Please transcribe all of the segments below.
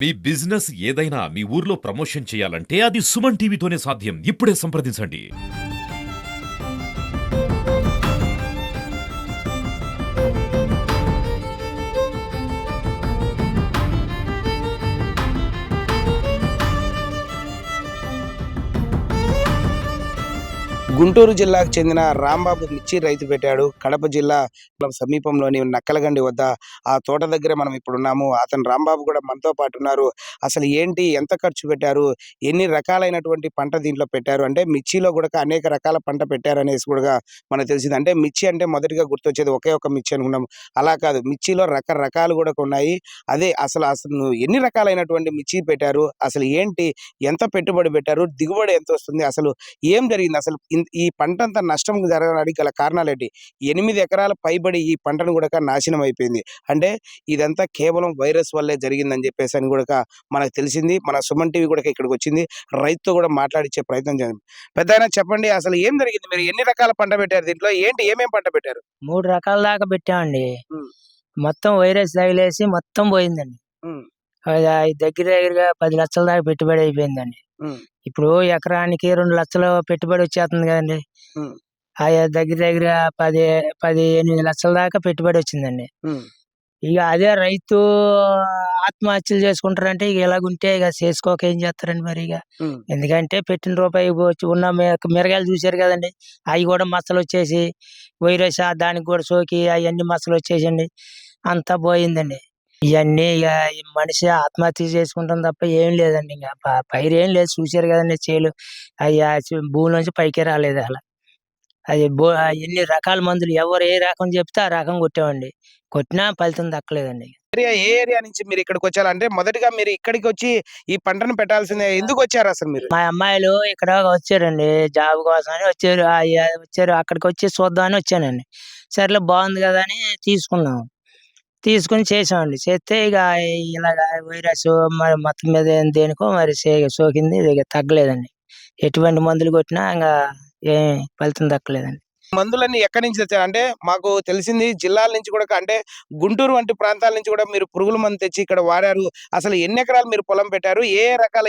మీ business ఏదైనా మీ ఊర్లో promotion చేయాలంటే అది సుమన్ టీవీతోనే సాధ్యం. ఇప్పుడే సంప్రదించండి. గుంటూరు జిల్లాకు చెందిన రాంబాబు మిర్చి రైతు పెట్టాడు. కడప జిల్లా సమీపంలోని నక్కలగండి వద్ద ఆ తోట దగ్గర మనం ఇప్పుడున్నాము. అతను రాంబాబు కూడా మనతో పాటు ఉన్నారు. అసలు ఏంటి, ఎంత ఖర్చు పెట్టారు, ఎన్ని రకాలైనటువంటి పంట దీంట్లో పెట్టారు, అంటే మిర్చిలో కూడా అనేక రకాల పంట పెట్టారనేసి కూడా మనకు తెలిసింది. అంటే మిర్చి అంటే మొదటిగా గుర్తొచ్చేది ఒకే ఒక మిర్చి అనుకున్నాం. అలా కాదు, మిర్చిలో రకరకాలు కూడా ఉన్నాయి. అదే అసలు అసలు ఎన్ని రకాలైనటువంటి మిర్చి పెట్టారు, అసలు ఏంటి, ఎంత పెట్టుబడి పెట్టారు, దిగుబడి ఎంత వస్తుంది, అసలు ఏం జరిగింది, అసలు ఈ పంట అంతా నష్టం జరగడానికి గల కారణాలు ఏంటి? 8 ఎకరాల పైబడి ఈ పంటను కూడా నాశనం అయిపోయింది. అంటే ఇదంతా కేవలం వైరస్ వల్లే జరిగిందని చెప్పేసి అని కూడా మనకు తెలిసింది. మన సుమన్ టీవీ కూడా ఇక్కడికి వచ్చింది. రైతుతో కూడా మాట్లాడించే ప్రయత్నం చేద్దాం. పెద్దాయన చెప్పండి, అసలు ఏం జరిగింది? మీరు ఎన్ని రకాల పంట పెట్టారు దీంట్లో? ఏంటి, ఏమేం పంట పెట్టారు? 3 రకాల దాకా పెట్టామండి. ఉమ్, మొత్తం వైరస్ తగిలేసి మొత్తం పోయిందండి. ఉమ్, అది దగ్గరగా 10 లక్షల దాకా పెట్టుబడి అయిపోయిందండి. ఉమ్, ఇప్పుడు ఎకరానికి 2 లక్షలు పెట్టుబడి వచ్చేస్తుంది కదండి. ఉమ్, దగ్గర 8 లక్షల దాకా పెట్టుబడి వచ్చిందండి. ఉమ్, ఇక అదే రైతు ఆత్మహత్యలు చేసుకుంటారంటే ఇక ఎలాగుంటే ఇక చేసుకోక ఏం చేస్తారండి మరి ఇక. ఉమ్. ఎందుకంటే పెట్టిన రూపాయి ఉన్న మిరగాయలు చూశారు కదండి. అవి కూడా మచ్చలు వచ్చేసి వైరస్ దానికి కూడా సోకి అవన్నీ మచ్చలు వచ్చేసండి, అంతా పోయిందండి. ఇవన్నీ ఇక ఈ మనిషి ఆత్మహత్య చేసుకుంటాం తప్ప ఏం లేదండి. ఇంకా పైరు ఏం లేదు, చూశారు కదండి చేలు. అవి భూమి నుంచి పైకే రాలేదు అలా. అది ఎన్ని రకాల మందులు ఎవరు ఏ రకం చెప్తే ఆ రకం కొట్టామండి. కొట్టినా ఫలితం దక్కలేదండి. ఏ ఏరియా నుంచి మీరు ఇక్కడికి వచ్చారు? అంటే మొదటిగా మీరు ఇక్కడికి వచ్చి ఈ పంటను పెట్టాల్సిందే, ఎందుకు వచ్చారు అసలు మీరు? మా అమ్మాయిలు ఇక్కడ వచ్చారండి, జాబ్ కోసం అని వచ్చారు. వచ్చారు, అక్కడికి వచ్చి చూద్దామని వచ్చానండి. సర్లే బాగుంది కదా అని తీసుకున్నాం. తీసుకొని చేసామండి. చేస్తే ఇక ఇలాగ వైరస్ మరి మొత్తం మీద దేనికో మరి సోకింది. ఇక తగ్గలేదండి. ఎటువంటి మందులు కొట్టినా ఇంకా ఏం ఫలితం దక్కలేదండి. మందులన్నీ ఎక్కడి నుంచి తెచ్చారు? అంటే మాకు తెలిసింది జిల్లాల నుంచి కూడా, అంటే గుంటూరు వంటి ప్రాంతాల నుంచి కూడా మీరు పురుగుల మందు తెచ్చి ఇక్కడ వాడారు. అసలు ఎన్ని ఎకరాలు మీరు పొలం పెట్టారు?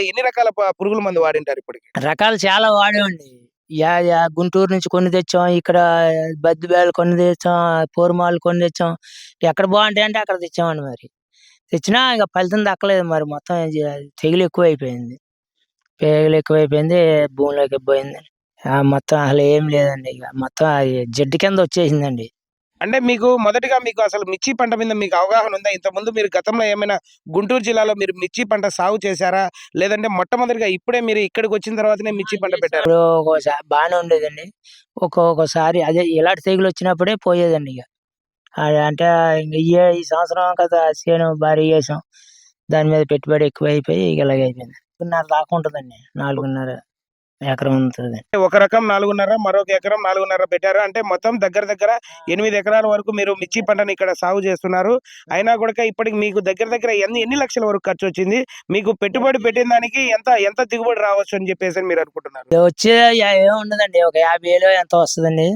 ఎన్ని రకాల పురుగుల మందు వాడింటారు ఇప్పటికి? రకాలు చాలా వాడామండి. గుంటూరు నుంచి కొన్ని తెచ్చాం, ఇక్కడ బద్దిబేలు కొన్ని తెచ్చాం, పూర్మాలు కొన్ని తెచ్చాం. ఎక్కడ బాగుంటాయంటే అక్కడ తెచ్చామండి. మరి తెచ్చినా ఇక ఫలితం దక్కలేదు. మరి మొత్తం తెగులు ఎక్కువైపోయింది. భూమిలోకి పోయింది. మొత్తం అసలు ఏం లేదండి. ఇక మొత్తం అది జిడ్డు కింద వచ్చేసిందండి. అంటే మీకు మొదటిగా అసలు మిర్చి పంట మీద మీకు అవగాహన ఉందా? ఇంతకుముందు మీరు గతంలో ఏమైనా గుంటూరు జిల్లాలో మీరు మిర్చి పంట సాగు చేశారా? లేదంటే మొట్టమొదటిగా ఇప్పుడే మీరు ఇక్కడికి వచ్చిన తర్వాతనే మిర్చి పంట పెట్టారా? ఇప్పుడు ఒక్కోసారి బాగానే ఉండేదండి. ఒక్కొక్కసారి అదే ఇలాంటి తెగులు వచ్చినప్పుడే పోయేదండి. ఇక అంటే ఇంక ఈ సంవత్సరం కదా చేను భారీ చేసాం. దాని మీద పెట్టుబడి ఎక్కువైపోయి ఇక ఇలాగైపోయింది. 4.5 దాకా ఉంటుందండి. 4.5 ఎకరం ఉంటుంది. ఒక రకం 4.5, మరొక ఎకరం 4.5 పెట్టారు. అంటే మొత్తం దగ్గర దగ్గర 8 ఎకరాల వరకు మీరు మిర్చి పంటను ఇక్కడ సాగు చేస్తున్నారు. అయినా కూడా ఇప్పటికి మీకు దగ్గర దగ్గర ఎన్ని లక్షల వరకు ఖర్చు వచ్చింది? మీకు పెట్టుబడి పెట్టిన దానికి ఎంత ఎంత దిగుబడి రావచ్చు అని చెప్పేసి మీరు అనుకుంటున్నారు? వచ్చే ఏముండదండి, ఒక 50,000 ఎంత వస్తుందండి.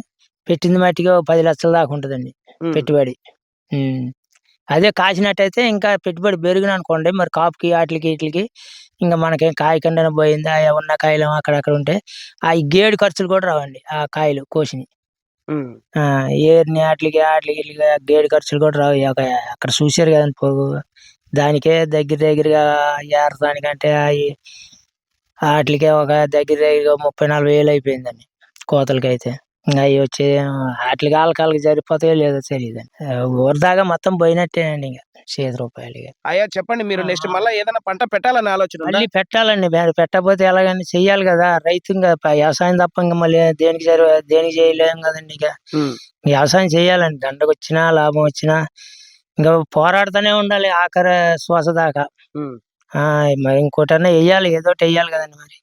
పెట్టింది మట్టిగా 10 లక్షల దాకా ఉంటుందండి పెట్టుబడి. అదే కాసినట్టయితే ఇంకా పెట్టుబడి పెరిగిన అనుకోండి, మరి కాపుకి వాటికి ఇంకా మనకేం కాయ కిందన పోయింది. ఉన్న కాయలు అక్కడక్కడ ఉంటే ఆ గేడు ఖర్చులు కూడా రావండి. ఆ కాయలు కోసినవి ఏరిని వాటికి గేడు ఖర్చులు కూడా రావు. అక్కడ చూశారు కదండి పోగు. దానికే దగ్గరగా ఏరడానికంటే వాటికే ఒక దగ్గరగా 30-40 వేలు అయిపోయిందండి కోతలకైతే. ఇంకా అవి వచ్చే వాటికి వాళ్ళకి సరిపోతాయో లేదో తెలియదండి. ఊరదాగా మొత్తం పోయినట్టేనండి. ఇంకా ₹1,000. అయ్యా చెప్పండి, మీరు నెక్స్ట్ మళ్ళీ ఏదైనా పంట పెట్టాలని ఆలోచన ఉందా? మళ్ళీ పెట్టాలండి. పెట్టకపోతే ఎలాగని చెయ్యాలి కదా. రైతు ఇంకా వ్యవసాయం తప్ప ఇంకా మళ్ళీ దేనికి చేయలేం కదండి. ఇక వ్యవసాయం చేయాలండి. దండకొచ్చినా లాభం వచ్చినా ఇంకా పోరాడుతూనే ఉండాలి ఆఖరి శ్వాస దాకా. మరి ఇంకోటన్నా వెయ్యాలి, ఏదో ఒకటి వెయ్యాలి కదండి మరి.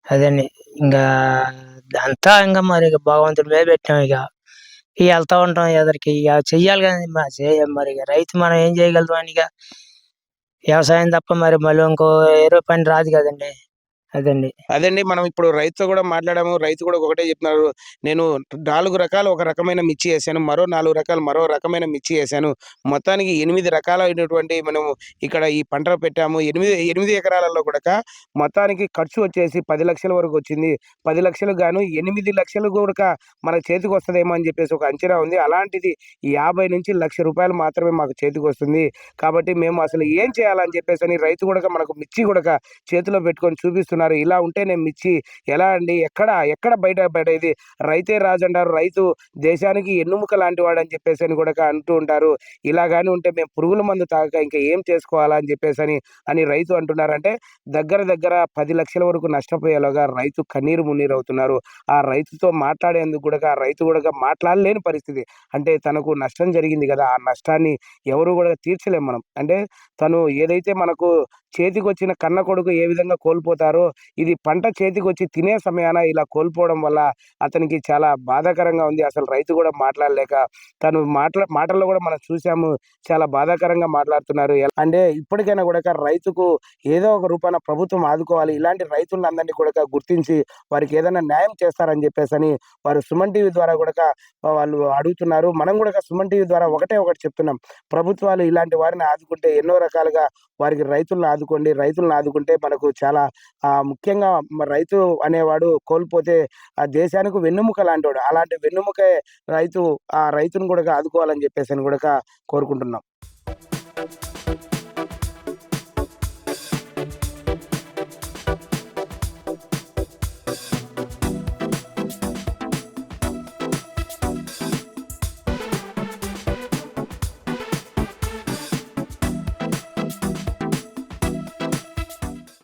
అదండి ఇంకా అంతా ఇంకా మరి భగవంతుడి మీద పెట్టాం. ఇక వెళ్తా ఉంటాం ఎదరికి. ఇక చెయ్యాలి కదండి మరి. ఇక రైతు మనం ఏం చేయగలుగుతాం. ఇక వ్యవసాయం తప్ప మరి మళ్ళీ ఇంకో ఏరో పని రాదు కదండి. అదండి. అదండి. మనం ఇప్పుడు రైతుతో గూడా మాట్లాడాము. రైతు గూడా ఒకటే జెప్తున్నారు. నేను 4 రకాలు ఒక రకమైన మిర్చి యేసాను. మరో 4 రకాలు మరో రకమైన మిర్చి యేసాను. మొత్తానికి 8 రకాలైనటువంటి మనము ఇక్కడ ఈ పంట పెట్టాము. 8 ఎకరాలలో గూడక మొత్తానికి ఖర్చు వచ్చేసి 10,00,000 వరకొచ్చింది. 10,00,000 గాను 8,00,000 గూడక మన చేతికొస్తదేమో అని జెప్పేసి ఒక అంచనా ఉంది. అలాంటిది 50,00,000 మాత్రమే మాకు చేతికొస్తుంది. కాబట్టి మేము అసలు ఏం చేయాలని జెప్పేసని రైతు గూడక మనకు మిర్చి గూడక చేతిలో పెట్టుకొని చూపిస్తున్నారు. ఇలా ఉంటేనే మిర్చి ఎలా అండి? ఎక్కడ బయట పడేది? రైతే రాజంటారు. రైతు దేశానికి ఎన్నుముక లాంటి వాడని చెప్పేసని గూడా అంటూ ఉంటారు. ఇలా గాని ఉంటే మేము పురుగుల మందు తాగక ఇంకా ఏం చేసుకోవాలా అని చెప్పేసని రైతు అంటున్నారంటే దగ్గర 10,00,000 వరకు నష్టపోయేలాగా రైతు కన్నీరు మున్నీరవుతున్నారు. ఆ రైతుతో మాట్లాడేందుకు గూడా ఆ రైతు గూడా మాట్లాడలేని పరిస్థితి. అంటే తనకు నష్టం జరిగింది గదా! ఆ నష్టాన్ని ఎవరు గూడా తీర్చలేం మనం. అంటే తను ఏదైతే మనకు చేతికొచ్చిన కన్న కొడుకు ఏ విధంగా కోల్పోతారో, ఇది పంట చేతికొచ్చి తినే సమయాన ఇలా కోల్పోవడం వల్ల అతనికి చాలా బాధాకరంగా ఉంది. అసలు రైతు గూడా మాట్లాడలేక తను మాటల్లో గూడా మనం చూసాము. చాలా బాధాకరంగా మాట్లాడుతున్నారు. అంటే ఇప్పటికైనా గూడాక రైతుకు ఏదో ఒక రూపాన ప్రభుత్వం ఆదుకోవాలి. ఇలాంటి రైతులందరినీ కూడాక గుర్తించి వారికి ఏదైనా న్యాయం చేస్తారని జెప్పేసని వారు సుమన్ టీవీ ద్వారా గూడాక వాళ్ళు అడుగుతున్నారు. మనం గూడాక సుమన్ టీవీ ద్వారా ఒకటి చెప్తున్నాం. ప్రభుత్వాలు ఇలాంటి వారిని ఆదుకుంటే ఎన్నో రకాలుగా వారికి రైతులను ఆదుకోండి. రైతులను ఆదుకుంటే మనకు చాలా ముఖ్యంగా రైతు అనేవాడు కోల్పోతే ఆ దేశానికి వెన్నెముక లాంటోడు. అలాంటి వెన్నెముకే రైతు ఆ రైతును గూడాక ఆదుకోవాలని జెప్పేసని గూడాక కోరుకుంటున్నాం.